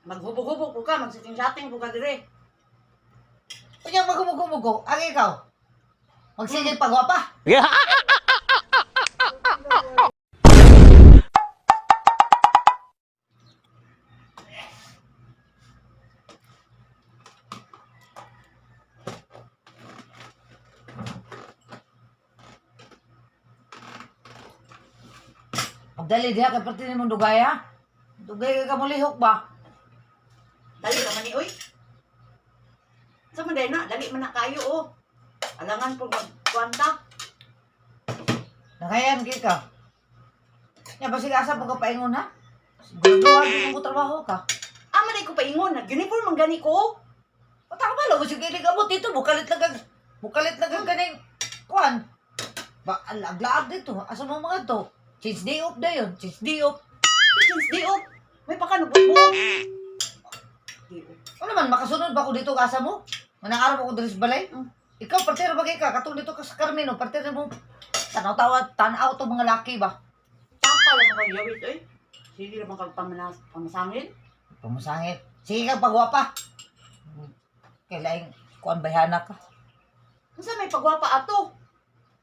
Maghubog-hubog po ka, magsiting-sating po ka dire. Kunya magumugo-mugo, ang ikaw. Magsigil pagwapa. Pagdali diha kay perti nimong dugay ha. Dugay ka mo lihok ba? Dali ka man ni, uy. Sa man na, dali man na kayo, oh. Alangan po magkwanta. Nakayan kay ka. Nya basig asa pag paingon ha? Siguro mo trabaho ka. Manay ko paingon, nag-uniform ang gani ko. Pataka ba lo sige ka mo dito bukalit lang kaning kuan. Ba alag dito. Asa mo mga to? Change day off na yun. Change day off. Since day off, may pakanubot-buot. Ano naman, makasunod ba ko dito kasa mo? Manang-araw ako dito sa balay? Ikaw, partner ba ka? Katong dito ka sa Carmino, partner mo. Tanaw to mga laki ba? Taka lang ako yawit, eh. Sige naman kang pamasangin. Pumusangit. Sige ka, pagwapa. Kailaing kuan bayhana ka. Masa may pagwapa ato?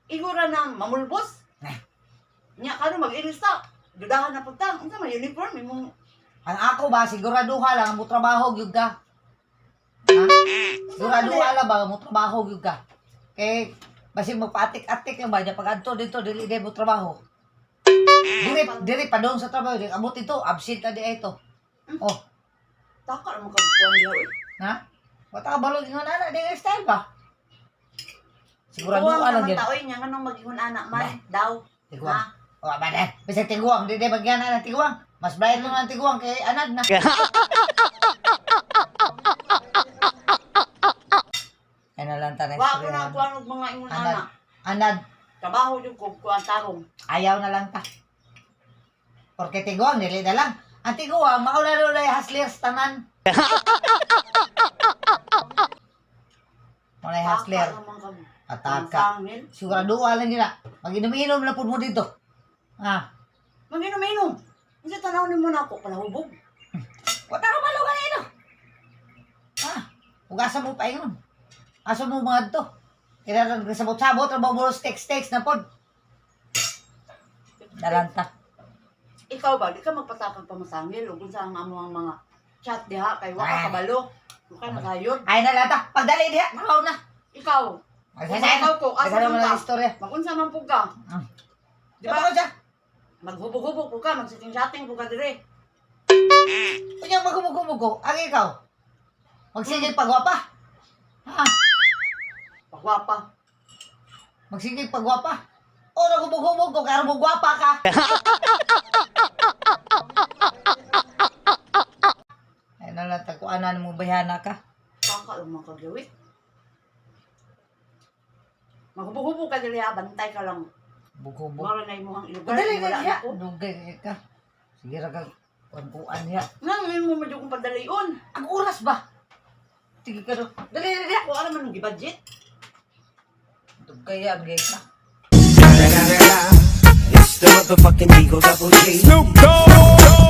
Igura na mamulbos. Nya kano mag-ilista. Dudahan na putang. Unsa may uniform imong Ang ako ba, siguraduha lang, mo trabaho gyud ka. Ha? Siguraduha lang ba, mo trabaho gyud ka. Kay, basig magpaatik-atik lang ba, niya pag adto dito, dili mo trabaho. Dili pa doon sa trabaho, dili abot ito, absent na di ito. Oh, taka lang magkabuan yaw, eh. ha? Wata ka balog yung anak, di nga style ba? Siguraduha lang Tuwang yan. naman taoy niya, anong mag-ingon anak man, daw. Tiguang. O, ba na? Bisag tiguang, di bagyan na ng tiguang. Mas bayad mo ng tiguang kay anad na. Kaya na lang tanay. Wa ko na tuwan og mga ingon Anad. anak. Anad, Trabaho yung kuan tarong. ayaw na lang ta. Porque tiguang, dili na lang. Ang tiguang, maula-ulay hustlers tanan. Mulay hustler. Taka naman kang Ataka. pansangin. Siguraduha lang nila. Mag-inom-inom na po mo dito. Ah, Mag-inom-inom. Kasi tanaw ni mo na ako, palahubog. wata ka malo kanino. Ah, ugasan mo pa yun. Aso mo mga to. Kaya sabot-sabot, trabaho text na pod. Dalanta. Ikaw ba, di ka magpatakang pamasangil o kung saan ang among mga chat diha kay waka kabalo. Waka na kayod. Ay nalata, pagdali diha, nakaw na. Ikaw, Ikaw ko, asa mo mo na ka? istorya. Magunsa man po ka. Di ba ko siya? Maghubog-hubog po ka, magsiting-sating po ka dire. Kunya magumugo-mugo, ang ikaw. Magsigil pagwapa. Ha? Pagwapa. Magsigil pagwapa. O nagumugumog ko, kaya mugwapa ka. Ay nalata, kung ano mo bayana ka. Taka lang mga kagawit. Maghubog-hubog ka dire, bantay ka lang. Bugubog. Mara na imuhang ilugar. Dali wala ka niya. ako. Dugay ka. Sige ra ka. Kuan niya. Nang mo medyo kong padalion. Ang oras ba? Sige ka ro. Dali niya. Kung ano man ang gibudget. Dugay ang ka. It's the motherfucking Eagle Double G. Snoop Dogg.